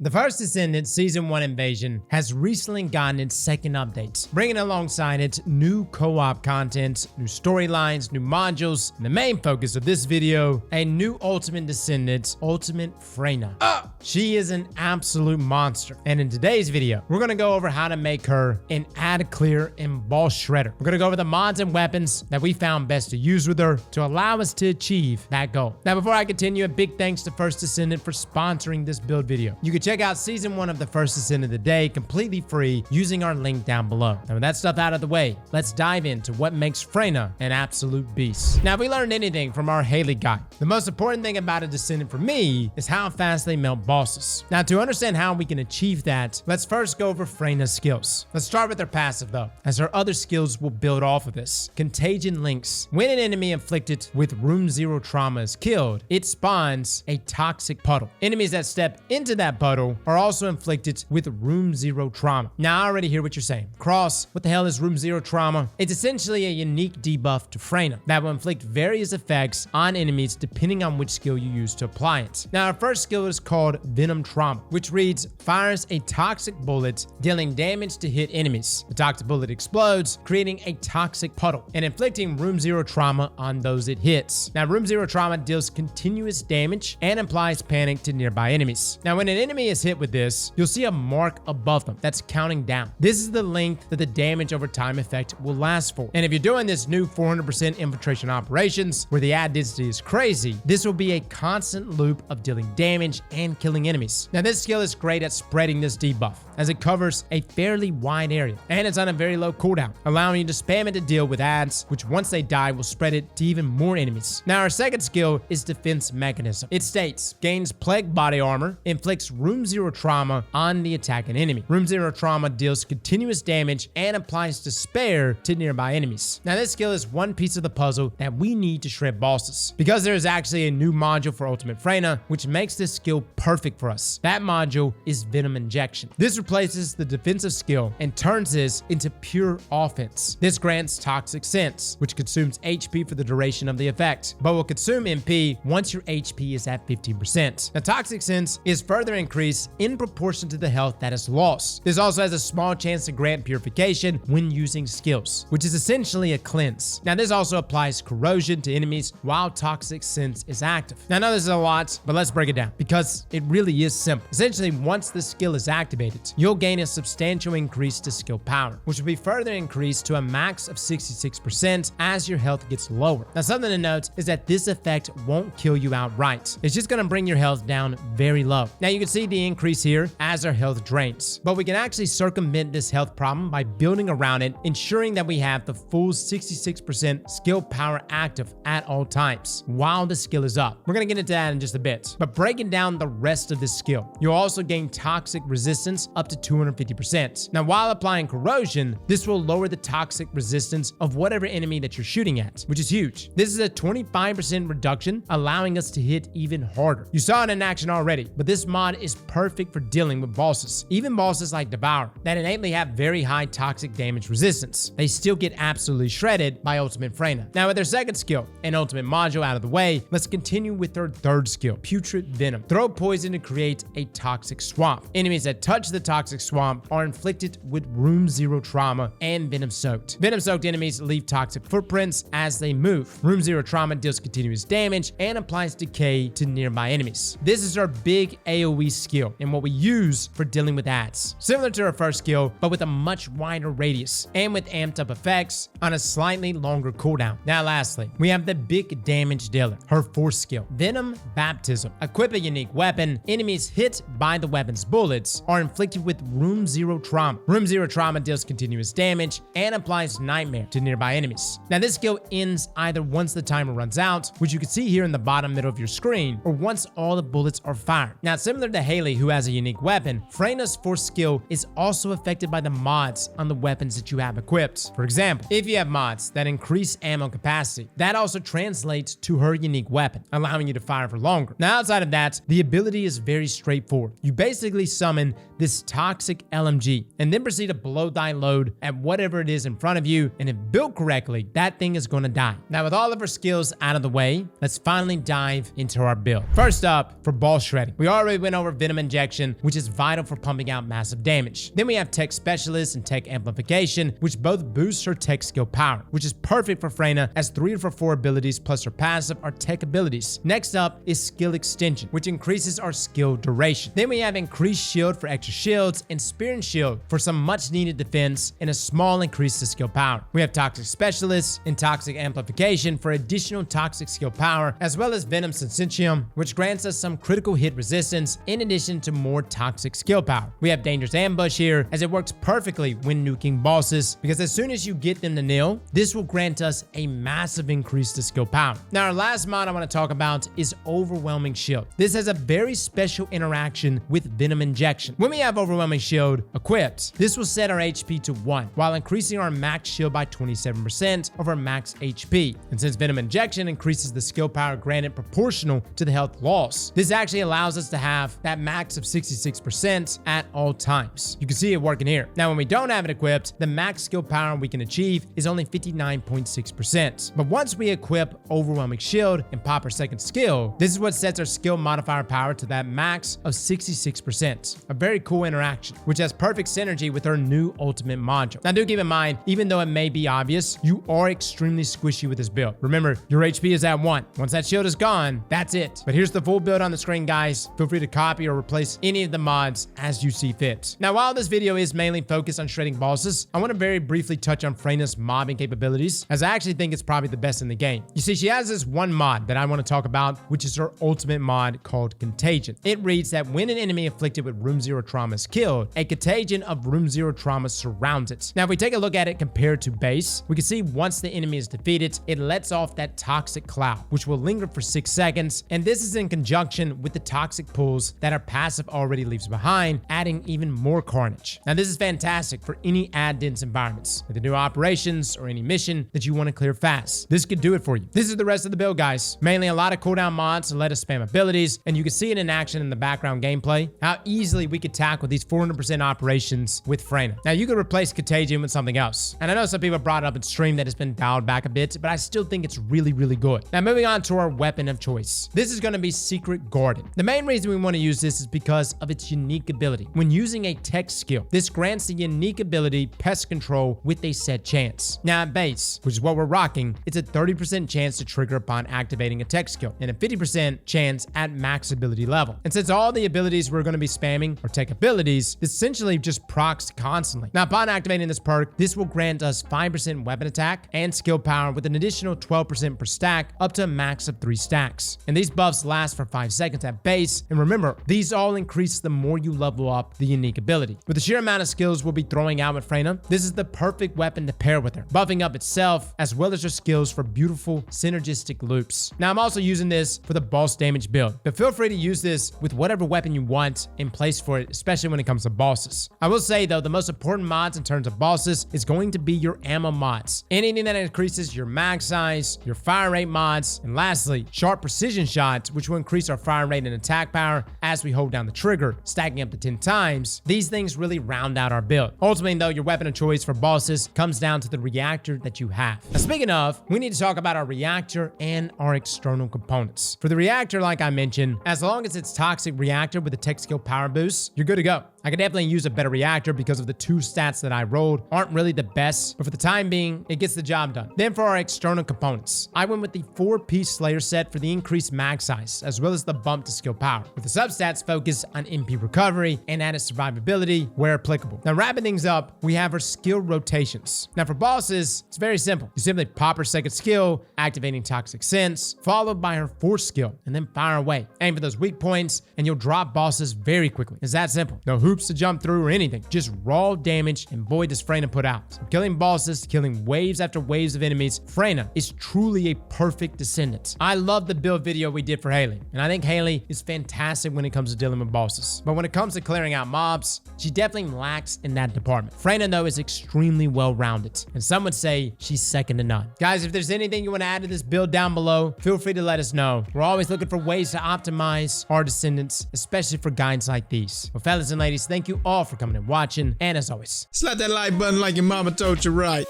The first Descendant Season 1 Invasion has recently gotten its second update, bringing alongside it new co-op content, new storylines, new modules, and the main focus of this video, a new Ultimate Descendant, Ultimate Freyna. She is an absolute monster, and in today's video, we're going to go over how to make her an Ad Clear and Ball Shredder. We're going to go over the mods and weapons that we found best to use with her to allow us to achieve that goal. Now, before I continue, a big thanks to First Descendant for sponsoring this build video. You can check out Season 1 of the First Descendant today, completely free, using our link down below. Now, with that stuff out of the way, let's dive into what makes Freyna an absolute beast. Now, if we learned anything from our Haley guide, the most important thing about a Descendant for me is how fast they melt bosses. Now, to understand how we can achieve that, let's first go over Freyna's skills. Let's start with her passive though, as her other skills will build off of this. Contagion links. When an enemy inflicted with Room 0 trauma is killed, it spawns a toxic puddle. Enemies that step into that puddle are also inflicted with Room 0 trauma. Now, I already hear what you're saying. Cross, what the hell is Room 0 trauma? It's essentially a unique debuff to Freyna that will inflict various effects on enemies depending on which skill you use to apply it. Now, our first skill is called Venom Trauma, which reads, fires a toxic bullet, dealing damage to hit enemies. The toxic bullet explodes, creating a toxic puddle, and inflicting Room 0 trauma on those it hits. Now, Room 0 trauma deals continuous damage and implies panic to nearby enemies. Now, when an enemy is hit with this, you'll see a mark above them that's counting down. This is the length that the damage over time effect will last for. And if you're doing this new 400% infiltration operations where the ad density is crazy, this will be a constant loop of dealing damage and killing enemies. Now, this skill is great at spreading this debuff as it covers a fairly wide area and it's on a very low cooldown, allowing you to spam it to deal with ads, which once they die will spread it to even more enemies. Now, our second skill is Defense Mechanism. It states, gains Plague Body Armor, inflicts Room 0 trauma on the attacking enemy. Room 0 trauma deals continuous damage and applies Despair to nearby enemies. Now, this skill is one piece of the puzzle that we need to shred bosses, because there is actually a new module for Ultimate Freyna, which makes this skill perfect for us. That module is Venom Injection. This replaces the defensive skill and turns this into pure offense. This grants Toxic Sense, which consumes HP for the duration of the effect, but will consume MP once your HP is at 15%. Now, Toxic Sense is further increased in proportion to the health that is lost. This also has a small chance to grant purification when using skills, which is essentially a cleanse. Now, this also applies corrosion to enemies while Toxic Sense is active. Now, I know this is a lot, but let's break it down because it really is simple. Essentially, once the skill is activated, you'll gain a substantial increase to skill power, which will be further increased to a max of 66% as your health gets lower. Now, something to note is that this effect won't kill you outright. It's just going to bring your health down very low. Now, you can see the increase here as our health drains, but we can actually circumvent this health problem by building around it, ensuring that we have the full 66% skill power active at all times while the skill is up. We're going to get into that in just a bit, but breaking down the rest of this skill, you'll also gain toxic resistance up to 250%. Now, while applying corrosion, this will lower the toxic resistance of whatever enemy that you're shooting at, which is huge. This is a 25% reduction, allowing us to hit even harder. You saw it in action already, but this mod is perfect for dealing with bosses, even bosses like Devour, that innately have very high toxic damage resistance. They still get absolutely shredded by Ultimate Freyna. Now, with their second skill and Ultimate module out of the way, let's continue with their third skill, Putrid Venom. Throw poison to create a toxic swamp. Enemies that touch the toxic swamp are inflicted with Room 0 trauma and Venom Soaked. Venom Soaked enemies leave toxic footprints as they move. Room 0 trauma deals continuous damage and applies decay to nearby enemies. This is our big AoE skill and what we use for dealing with ads. Similar to our first skill, but with a much wider radius and with amped up effects on a slightly longer cooldown. Now, lastly, we have the big damage dealer, her fourth skill, Venom Baptism. Equip a unique weapon. Enemies hit by the weapon's bullets are inflicted with Room 0 trauma. Room 0 trauma deals continuous damage and applies Nightmare to nearby enemies. Now, this skill ends either once the timer runs out, which you can see here in the bottom middle of your screen, or once all the bullets are fired. Now, similar to Haley, who has a unique weapon, Freyna's fourth skill is also affected by the mods on the weapons that you have equipped. For example, if you have mods that increase ammo capacity, that also translates to her unique weapon, allowing you to fire for longer. Now, outside of that, the ability is very straightforward. You basically summon this toxic LMG and then proceed to blow thy load at whatever it is in front of you, and if built correctly, that thing is going to die. Now, with all of our skills out of the way, let's finally dive into our build. First up, for ball shredding, we already went over Venom Venom Injection, which is vital for pumping out massive damage. Then we have Tech Specialist and Tech Amplification, which both boost her tech skill power, which is perfect for Freyna as 3 of her 4 abilities plus her passive are tech abilities. Next up is Skill Extension, which increases our skill duration. Then we have Increased Shield for extra shields and Spear and Shield for some much needed defense and a small increase to skill power. We have Toxic Specialist and Toxic Amplification for additional toxic skill power, as well as Venom Sensitium, which grants us some critical hit resistance in addition to more toxic skill power. We have Dangerous Ambush here, as it works perfectly when nuking bosses, because as soon as you get them to nil, this will grant us a massive increase to skill power. Now, our last mod I want to talk about is Overwhelming Shield. This has a very special interaction with Venom Injection. When we have Overwhelming Shield equipped, this will set our HP to 1, while increasing our max shield by 27% of our max HP. And since Venom Injection increases the skill power granted proportional to the health loss, this actually allows us to have that max of 66% at all times. You can see it working here. Now, when we don't have it equipped, the max skill power we can achieve is only 59.6%. But once we equip Overwhelming Shield and pop our second skill, this is what sets our skill modifier power to that max of 66%. A very cool interaction, which has perfect synergy with our new ultimate module. Now, do keep in mind, even though it may be obvious, you are extremely squishy with this build. Remember, your HP is at 1. Once that shield is gone, that's it. But here's the full build on the screen, guys. Feel free to copy or replace any of the mods as you see fit. Now, while this video is mainly focused on shredding bosses, I want to very briefly touch on Freyna's mobbing capabilities, as I actually think it's probably the best in the game. You see, she has this one mod that I want to talk about, which is her ultimate mod called Contagion. It reads that when an enemy afflicted with Room Zero trauma is killed, a contagion of Room Zero trauma surrounds it. Now, if we take a look at it compared to base, we can see once the enemy is defeated, it lets off that toxic cloud, which will linger for 6 seconds, and this is in conjunction with the toxic pulls that our passive already leaves behind, adding even more carnage. Now, this is fantastic for any ad-dense environments, like the new operations or any mission that you want to clear fast. This could do it for you. This is the rest of the build, guys. Mainly a lot of cooldown mods to let us spam abilities, and you can see it in action in the background gameplay, how easily we could tackle these 400% operations with Freyna. Now, you could replace Contagion with something else, and I know some people brought it up in stream that it's been dialed back a bit, but I still think it's really, really good. Now, moving on to our weapon of choice. This is going to be Secret Garden. The main reason we want to use this is because of its unique ability. When using a tech skill, this grants the unique ability Pest Control with a set chance. Now, at base, which is what we're rocking, it's a 30% chance to trigger upon activating a tech skill, and a 50% chance at max ability level. And since all the abilities we're going to be spamming are tech abilities, this essentially just procs constantly. Now, upon activating this perk, this will grant us 5% weapon attack and skill power with an additional 12% per stack, up to a max of 3 stacks. And these buffs last for 5 seconds at base, and remember, these all increase the more you level up the unique ability. With the sheer amount of skills we'll be throwing out with Freyna, this is the perfect weapon to pair with her, buffing up itself as well as her skills for beautiful synergistic loops. Now, I'm also using this for the boss damage build, but feel free to use this with whatever weapon you want in place for it, especially when it comes to bosses. I will say though, the most important mods in terms of bosses is going to be your ammo mods. Anything that increases your mag size, your fire rate mods, and lastly, sharp precision shots, which will increase our fire rate and attack power as we hold down the trigger, stacking up to 10 times. These things really round out our build. Ultimately though, your weapon of choice for bosses comes down to the reactor that you have. Now, speaking of, we need to talk about our reactor and our external components. For the reactor, like I mentioned, as long as it's toxic reactor with a tech skill power boost, you're good to go. I could definitely use a better reactor because of the 2 stats that I rolled aren't really the best, but for the time being, it gets the job done. Then for our external components, I went with the 4-piece Slayer set for the increased mag size, as well as the bump to skill power, with the substats focused on MP recovery and added survivability where applicable. Now, wrapping things up, we have our skill rotations. Now, for bosses, it's very simple. You simply pop her second skill, activating Toxic Sense, followed by her 4th skill, and then fire away. Aim for those weak points, and you'll drop bosses very quickly. It's that simple. No hoops to jump through or anything, just raw damage, and boy does Freyna put out. So killing bosses, killing waves after waves of enemies, Freyna is truly a perfect Descendant. I love the build video we did for Haley, and I think Haley is fantastic when it comes to dealing with bosses. But when it comes to clearing out mobs, she definitely lacks in that department. Freyna though is extremely well-rounded, and some would say she's second to none. Guys, if there's anything you want to add to this build down below, feel free to let us know. We're always looking for ways to optimize our Descendants, especially for guides like these. Well, fellas and ladies, thank you all for coming and watching, and as always, slap that like button like your mama told you right.